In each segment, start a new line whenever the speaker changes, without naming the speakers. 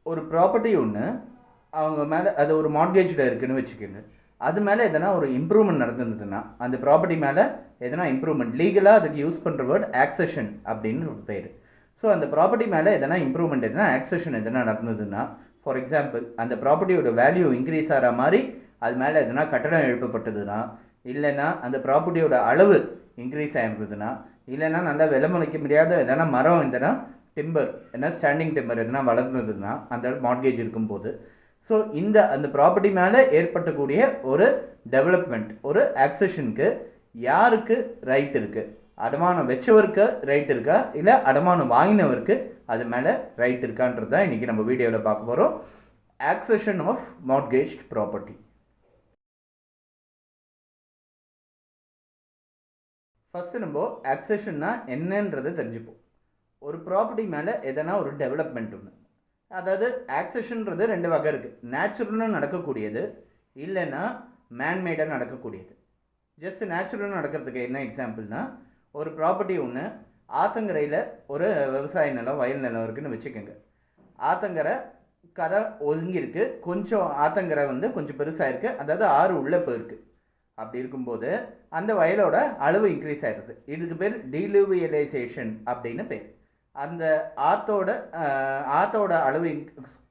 ஒரு ப்ராப்பர்ட்டி ஒன்று அவங்க மேலே அது ஒரு மார்ட்கேஜில் இருக்குதுன்னு வச்சுக்கோங்க. அது மேலே எதனா ஒரு இம்ப்ரூவ்மெண்ட் நடந்திருந்ததுன்னா அந்த ப்ராப்பர்ட்டி மேலே எதனா இம்ப்ரூவ்மெண்ட், லீகலாக அதுக்கு யூஸ் பண்ணுற வேர்ட் ஆக்சஷன் அப்படின்னு ஒரு பேர். ஸோ அந்த ப்ராப்பர்ட்டி மேலே எதனா இம்ப்ரூவ்மெண்ட் எதனா ஆக்சஷன் எதனா நடந்ததுன்னா, ஃபார் எக்ஸாம்பிள் அந்த ப்ராப்பர்ட்டியோட வேல்யூ இன்க்ரீஸ் ஆகிற மாதிரி அது மேலே எதனா கட்டடம் எழுப்பப்பட்டதுன்னா, இல்லைன்னா அந்த ப்ராப்பர்ட்டியோட அளவு இன்க்ரீஸ் ஆகிருந்ததுன்னா, இல்லைன்னா நல்லா விலை மதிக்க முடியாத எதனா மரம் எதனா டிம்பர் ஏன்னா ஸ்டாண்டிங் டிம்பர் எதனா வளர்ந்ததுன்னா அந்த மார்ட்கேஜ் இருக்கும்போது, ஸோ அந்த ப்ராப்பர்ட்டி மேலே ஏற்பட்டக்கூடிய ஒரு டெவலப்மெண்ட், ஒரு ஆக்சஷனுக்கு யாருக்கு ரைட் இருக்குது? அடமானம் வச்சவருக்கு ரைட் இருக்கா, இல்லை அடமானம் வாங்கினவருக்கு அது மேலே ரைட் இருக்கான்றது தான் இன்றைக்கி நம்ம வீடியோவில் பார்க்க போகிறோம். Auction of mortgaged property. First நம்ம ஆக்சஷன்னா என்னன்றது தெரிஞ்சுப்போம். ஒரு ப்ராப்பர்ட்டி மேலே எதனா ஒரு டெவலப்மெண்ட் ஒன்று, அதாவது ஆக்சஷன்றது ரெண்டு வகை இருக்குது. நேச்சுரலாக நடக்கக்கூடியது, இல்லைன்னா மேன்மேடாக நடக்கக்கூடியது. ஜஸ்ட் நேச்சுரலாக நடக்கிறதுக்கு என்ன எக்ஸாம்பிள்னா, ஒரு ப்ராப்பர்ட்டி ஒன்று ஆத்தங்கரையில் ஒரு விவசாய நிலம், வயல் நிலம் இருக்குதுன்னு வச்சுக்கோங்க. ஆத்தங்கரை கரை ஒதுங்கியிருக்கு, கொஞ்சம் ஆத்தங்கரை கொஞ்சம் பெருசாக இருக்குது, அதாவது ஆறு உள்ளே போயிருக்கு. அப்படி இருக்கும்போது அந்த வயலோட அளவு இன்க்ரீஸ் ஆகிடுது. இதுக்கு பேர் டீலூவியலைசேஷன் அப்படின்னு பேர். அந்த ஆற்றோட அளவு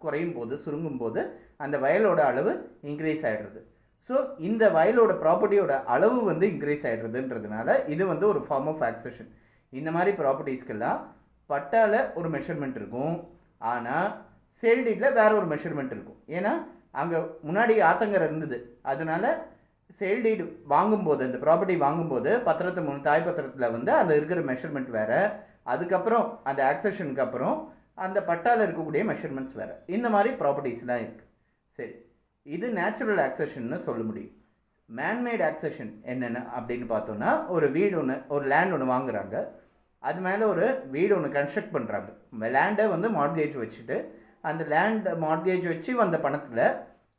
குறையும் போது, சுருங்கும் போது அந்த வயலோட அளவு இன்க்ரீஸ் ஆகிடுறது. ஸோ இந்த வயலோட ப்ராப்பர்ட்டியோட அளவு இன்க்ரீஸ் ஆகிடுறதுன்றதுனால இது ஒரு ஃபார்ம் ஆஃப் ஆக்சஷன். இந்த மாதிரி ப்ராப்பர்ட்டிஸ்க்கெல்லாம் பட்டால ஒரு மெஷர்மெண்ட் இருக்கும், ஆனால் சேல் டீடில் வேற ஒரு மெஷர்மெண்ட் இருக்கும். ஏன்னா அங்கே முன்னாடி ஆத்தங்கரை இருந்தது, அதனால சேல் டீடு வாங்கும்போது, அந்த ப்ராப்பர்ட்டி வாங்கும்போது பத்திரத்தை தாய் பத்திரத்தில் அதில் இருக்கிற மெஷர்மெண்ட் வேறு, அதுக்கப்புறம் அந்த ஆக்சஷனுக்கு அப்புறம் அந்த பட்டாவில் இருக்கக்கூடிய மெஷர்மெண்ட்ஸ் வேறு. இந்த மாதிரி ப்ராப்பர்ட்டிஸ்லாம் இருக்குது. சரி, இது நேச்சுரல் ஆக்சஷன்னு சொல்ல முடியும். மேன்மேட் ஆக்சஷன் என்னென்ன அப்படின்னு பார்த்தோன்னா, ஒரு வீடு ஒன்று, ஒரு லேண்ட் ஒன்று வாங்குகிறாங்க, அது மேலே ஒரு வீடு ஒன்று கன்ஸ்ட்ரக்ட் பண்ணுறாங்க. லேண்டை மார்ட்கேஜ் வச்சுட்டு அந்த லேண்ட் மார்ட்கேஜ் வச்சு வந்த பணத்தில்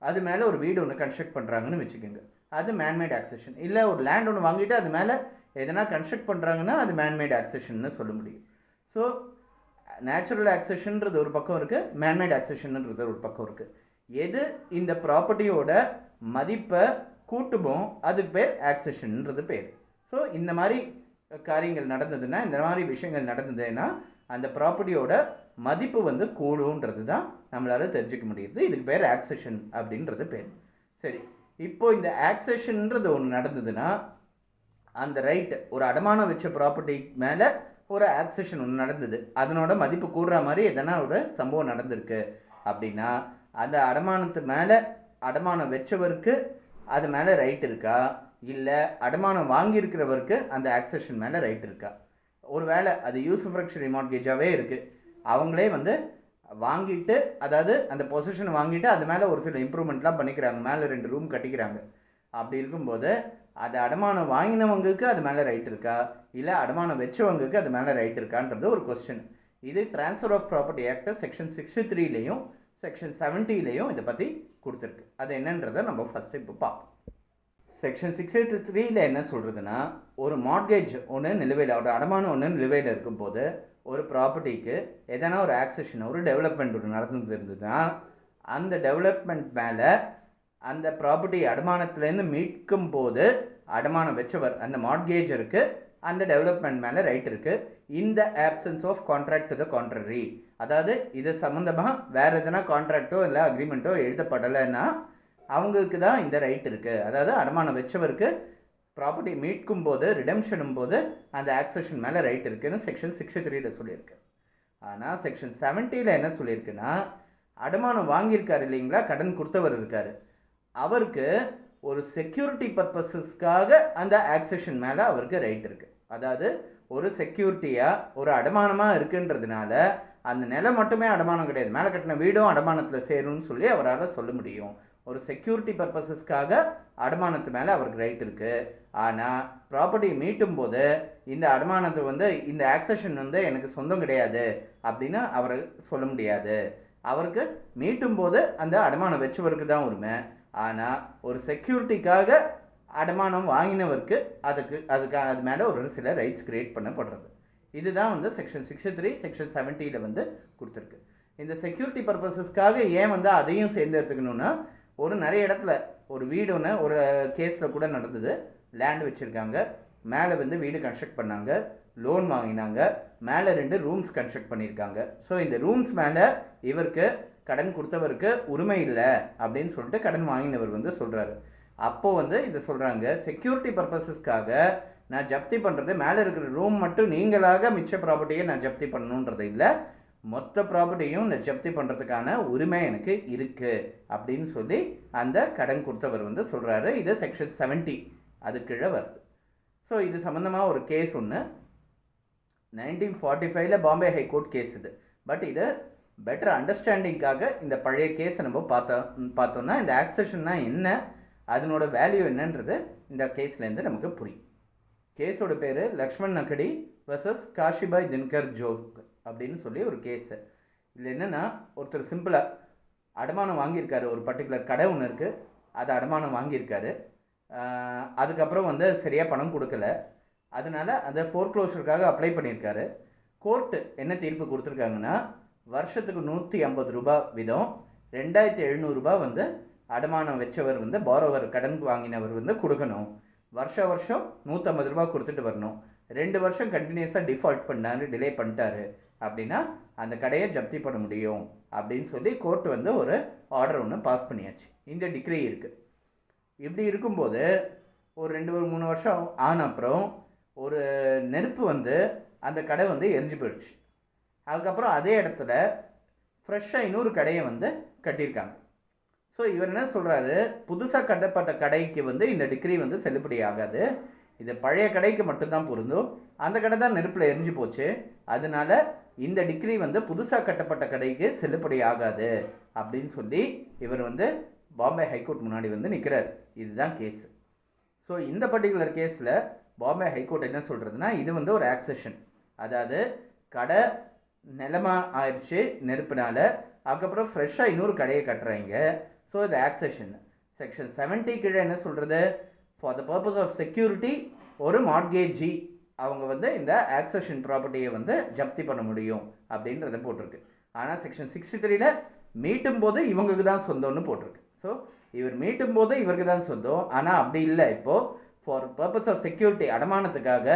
அது மேலே ஒரு வீடு ஒன்று கன்ஸ்ட்ரக்ட் பண்ணுறாங்கன்னு வச்சுக்கோங்க. அது மேன்மேட் ஆக்சஷன். இல்லை ஒரு லேண்ட் ஒன்று வாங்கிட்டு அது மேலே எதனா கன்ஸ்ட்ரக்ட் பண்ணுறாங்கன்னா அது மேன்மேட் ஆக்சஷன்னு சொல்ல முடியும். ஸோ நேச்சுரல் ஆக்சஷன்றது ஒரு பக்கம் இருக்குது, மேன்மேட் ஆக்சஷன்ன்றது ஒரு பக்கம் இருக்குது. எது இந்த ப்ராப்பர்ட்டியோட மதிப்பை கூட்டுமோ அதுக்கு பேர் ஆக்சஷன்ன்றது பேர். ஸோ இந்த மாதிரி காரியங்கள் நடந்ததுன்னா, இந்த மாதிரி விஷயங்கள் நடந்ததுன்னா அந்த ப்ராப்பர்ட்டியோட மதிப்பு கூடுன்றது தான் நம்மளால் தெரிஞ்சுக்க முடியுது. இதுக்கு பேர் ஆக்சஷன் அப்படின்றது பேர். சரி, இப்போது இந்த ஆக்சஷன்ன்றது ஒன்று நடந்ததுன்னா, அந்த ரைட்டு ஒரு அடமானம் வச்ச ப்ராப்பர்ட்டி மேலே ஒரு ஆக்சஷன் ஒன்று நடந்தது, அதனோட மதிப்பு கூடுற மாதிரி எதனா ஒரு சம்பவம் நடந்திருக்கு அப்படின்னா, அந்த அடமானத்து மேலே அடமானம் வச்சவருக்கு அது மேலே ரைட் இருக்கா, இல்லை அடமானம் வாங்கியிருக்கிறவருக்கு அந்த ஆக்சஷன் மேலே ரைட் இருக்கா? ஒரு வேளை அது யூசுஃப்ரக்ஷரி மார்ட்கேஜாகவே இருக்குது, அவங்களே வாங்கிட்டு, அதாவது அந்த பொசிஷனை வாங்கிட்டு அது மேலே ஒரு சில இம்ப்ரூவ்மெண்ட்லாம் பண்ணிக்கிறாங்க, மேலே 2 ரூம் கட்டிக்கிறாங்க. அப்படி இருக்கும்போது அது அடமானம் வாங்கினவங்களுக்கு அது மேலே ரைட் இருக்கா, இல்லை அடமானம் வச்சவங்களுக்கு அது மேலே ரைட் இருக்கான்றது ஒரு கொஸ்டின். இது transfer of property act section 63லையும் செக்ஷன் 70லையும் இதை பற்றி கொடுத்துருக்கு. அது என்னன்றதை நம்ம ஃபஸ்ட்டு இப்போ பார்ப்போம். செக்ஷன் 63ல் என்ன சொல்கிறதுனா, ஒரு மார்ட்கேஜ் ஒன்று நிலுவையில், ஒரு அடமானம் ஒன்று நிலுவையில் இருக்கும்போது ஒரு ப்ராப்பர்ட்டிக்கு எதனா ஒரு ஆக்சஷன், ஒரு டெவலப்மெண்ட் ஒன்று நடந்து இருந்ததுன்னா, அந்த டெவலப்மெண்ட் மேலே அந்த ப்ராப்பர்ட்டி அடமானத்துலேருந்து மீட்கும் போது அடமானம் வச்சவர் அந்த மார்ட்கேஜருக்கு அந்த டெவலப்மெண்ட் மேலே ரைட் இருக்குது. இந்த options of contract to the contrary, அதாவது இது சம்மந்தமாக வேறு எதனா கான்ட்ராக்டோ இல்லை அக்ரிமெண்ட்டோ எழுதப்படலைன்னா அவங்களுக்கு தான் இந்த ரைட் இருக்குது. அதாவது அடமானம் வச்சவருக்கு ப்ராப்பர்ட்டி மீட்கும் போது, ரிடம்ஷனும் போது அந்த ஆக்சஷன் மேலே ரைட் இருக்குதுன்னு செக்ஷன் 63ல் சொல்லியிருக்கு. ஆனால் செக்ஷன் 70ல் என்ன சொல்லியிருக்குன்னா, அடமானம் வாங்கியிருக்காரு இல்லைங்களா, கடன் கொடுத்தவர் இருக்கார், அவருக்கு ஒரு செக்யூரிட்டி பர்பஸஸ்க்காக அந்த ஆக்சஷன் மேலே அவருக்கு ரைட் இருக்குது. அதாவது ஒரு செக்யூரிட்டியாக ஒரு அடமானமாக இருக்குன்றதுனால அந்த நிலம் மட்டுமே அடமானம் கிடையாது, மேலே கட்டின வீடும் அடமானத்தில் சேரும்னு சொல்லி அவரால் சொல்ல முடியும். ஒரு செக்யூரிட்டி பர்பஸஸ்க்காக அடமானத்து மேலே அவருக்கு ரைட் இருக்குது. ஆனால் ப்ராப்பர்ட்டி மீட்டும் போது இந்த அடமானத்து இந்த ஆக்சஷன் எனக்கு சொந்தம் கிடையாது அப்படின்னு அவர் சொல்ல முடியாது. அவருக்கு மீட்டும் போது அந்த அடமானம் வச்சவருக்கு தான் உரிமை. ஆனால் ஒரு செக்யூரிட்டிக்காக அடமானம் வாங்கினவருக்கு அது மேலே ஒரு சில ரைட்ஸ் கிரியேட் பண்ணப்படுறது. இதுதான் செக்ஷன் 63 செக்ஷன் 70ல் கொடுத்துருக்கு. இந்த செக்யூரிட்டி பர்பஸஸ்க்காக ஏன் வந்து அதையும் சேர்ந்து எடுத்துக்கணும்னா, ஒரு நிறைய இடத்துல ஒரு வீடு ஒன்று ஒரு கேஸில் கூட நடந்தது. லேண்ட் வச்சுருக்காங்க, மேலே வந்து வீடு கன்ஸ்ட்ரக்ட் பண்ணாங்க, லோன் வாங்கினாங்க, மேலே 2 ரூம்ஸ் கன்ஸ்ட்ரக்ட் பண்ணியிருக்காங்க. ஸோ இந்த ரூம்ஸ் மேலே இவருக்கு கடன் கொடுத்தவருக்கு உரிமை இல்லை அப்படின்னு சொல்லிட்டு கடன் வாங்கினவர் வந்து சொல்கிறாரு. அப்போது வந்து இதை சொல்கிறாங்க, செக்யூரிட்டி பர்பஸஸ்க்காக நான் ஜப்தி பண்ணுறது மேலே இருக்கிற ரூம் மட்டும் நீங்களாக மிச்ச ப்ராப்பர்ட்டியை நான் ஜப்தி பண்ணணுன்றது இல்லை, மொத்த ப்ராப்பர்ட்டியும் நான் ஜப்தி பண்ணுறதுக்கான உரிமை எனக்கு இருக்குது அப்படின்னு சொல்லி அந்த கடன் கொடுத்தவர் வந்து சொல்கிறாரு. இது செக்ஷன் 70 அது கீழே வருது. ஸோ இது சம்மந்தமாக ஒரு கேஸ் ஒன்று 1945 பாம்பே ஹைகோர்ட் கேஸ் இது. பட் இது பெட்டர் அண்டர்ஸ்டாண்டிங்காக இந்த பழைய கேஸை நம்ம பார்த்தோம்னா இந்த ஆக்சஷன்னா என்ன, அதனோட வேல்யூ என்னன்றது இந்த கேஸ்லேருந்து நமக்கு புரியும். கேஸோட பேர் லக்ஷ்மண் நக்கடி வர்சஸ் காஷிபாய் தினகர் ஜோக் அப்படின்னு சொல்லி ஒரு கேஸு. இதில் என்னென்னா, ஒருத்தர் சிம்பிளாக அடமானம் வாங்கியிருக்காரு, ஒரு பர்டிகுலர் கடை ஒன்று இருக்குது, அதை அடமானம் வாங்கியிருக்காரு. அதுக்கப்புறம் வந்து சரியாக பணம் கொடுக்கல, அதனால் அந்த ஃபோர்க்ளோஷருக்காக அப்ளை பண்ணியிருக்காரு. கோர்ட்டு என்ன தீர்ப்பு கொடுத்துருக்காங்கன்னா, வருஷத்துக்கு 150 ரூபா வீதம் 2700 ரூபா வந்து அடமானம் வச்சவர் வந்து பாரோவர் கடன் வாங்கினவர் வந்து கொடுக்கணும். வருஷம் 150 ரூபா கொடுத்துட்டு வரணும். 2 வருஷம் கண்டினியூஸாக டிஃபால்ட் பண்ணாரு, டிலே பண்ணிட்டாரு அப்படின்னா அந்த கடையை ஜப்தி பண்ண முடியும் அப்படின்னு சொல்லி கோர்ட் வந்து ஒரு ஆர்டர் ஒன்று பாஸ் பண்ணியாச்சு. இந்த டிகிரி இருக்குது. இப்படி இருக்கும்போது ஒரு 2-3 வருஷம் ஆன அப்புறம் ஒரு நெருப்பு வந்து அந்த கடை வந்து எரிஞ்சு போயிடுச்சு. அதுக்கப்புறம் அதே இடத்துல ஃப்ரெஷ்ஷாக இன்னொரு கடையை வந்து கட்டியிருக்காங்க. ஸோ இவர் என்ன சொல்கிறாரு, புதுசாக கட்டப்பட்ட கடைக்கு வந்து இந்த டிகிரி வந்து செல்லுபடி ஆகாது, இது பழைய கடைக்கு மட்டும்தான் பொருந்தும், அந்த கடை தான் நெருப்பில் எரிஞ்சு போச்சு, அதனால இந்த டிகிரி வந்து புதுசாக கட்டப்பட்ட கடைக்கு செல்லுபடி ஆகாது அப்படின்னு சொல்லி இவர் வந்து பாம்பே ஹைகோர்ட் முன்னாடி வந்து நிற்கிறார். இதுதான் கேஸு. ஸோ இந்த பர்டிகுலர் கேஸில் பாம்பே ஹைகோர்ட் என்ன சொல்கிறதுனா, இது வந்து ஒரு ஆக்சஷன், அதாவது கடை நிலமா ஆயிடுச்சு நெருப்புனால, அதுக்கப்புறம் ஃப்ரெஷ்ஷாக இன்னொரு கடையை கட்டுறாங்க. ஸோ இது ஆக்சஷன். செக்ஷன் 70 கீழே என்ன சொல்கிறது, for the purpose of security ஒரு மார்ட்கேஜி அவங்க வந்து இந்த ஆக்சஷன் ப்ராப்பர்ட்டியை வந்து ஜப்தி பண்ண முடியும் அப்படின்றத போட்டிருக்கு. ஆனால் செக்ஷன் 63ல் மீட்டும் போது இவங்களுக்கு தான் சொந்தம்னு போட்டிருக்கு. ஸோ இவர் மீட்டும் போது இவருக்கு தான் சொந்தம், ஆனால் அப்படி இல்லை. இப்போது ஃபார் பர்பஸ் ஆஃப் செக்யூரிட்டி அடமானத்துக்காக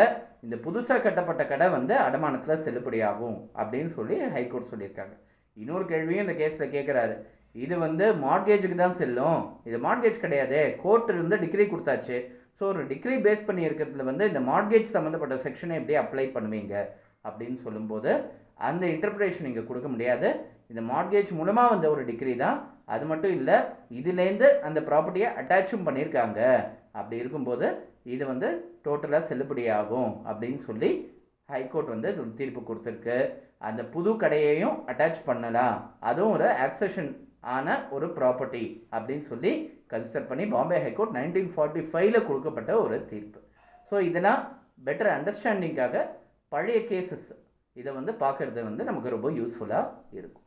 இந்த புதுசாக கட்டப்பட்ட கடை வந்து அடமானத்தில் செல்லுபடியாகும் அப்படின்னு சொல்லி ஹைகோர்ட் சொல்லியிருக்காங்க. இன்னொரு கேள்வியும் இந்த கேஸில் கேட்குறாரு, இது வந்து மார்ட்கேஜுக்கு தான் செல்லும், இது மார்ட்கேஜ் கிடையாது, கோர்ட்டு இருந்து டிகிரி கொடுத்தாச்சு, ஸோ ஒரு டிகிரி பேஸ் பண்ணி இருக்கிறதுல வந்து இந்த மார்ட்கேஜ் சம்மந்தப்பட்ட செக்ஷனை எப்படி அப்ளை பண்ணுவீங்க அப்படின்னு சொல்லும்போது அந்த இன்டர்பிரேஷன் இங்கே கொடுக்க முடியாது. இந்த மார்ட்கேஜ் மூலமாக வந்த ஒரு டிகிரி தான், அது மட்டும் இல்லை இதுலேருந்து அந்த ப்ராப்பர்ட்டியை அட்டாச்சும் பண்ணியிருக்காங்க, அப்படி இருக்கும்போது இது வந்து டோட்டலாக செல்லுபடியாகும் அப்படின்னு சொல்லி ஹைகோர்ட் வந்து தீர்ப்பு கொடுத்துருக்கு. அந்த புது கடையையும் அட்டாச் பண்ணலாம், அதுவும் ஒரு ஆக்சஷன் ஆன ஒரு ப்ராப்பர்ட்டி அப்படின்னு சொல்லி கன்சிடர் பண்ணி பாம்பே ஹைகோர்ட் 1945 கொடுக்கப்பட்ட ஒரு தீர்ப்பு. ஸோ இதெல்லாம் பெட்டர் அண்டர்ஸ்டாண்டிங்காக பழைய கேசஸ் இதை வந்து பார்க்குறது வந்து நமக்கு ரொம்ப யூஸ்ஃபுல்லாக இருக்கும்.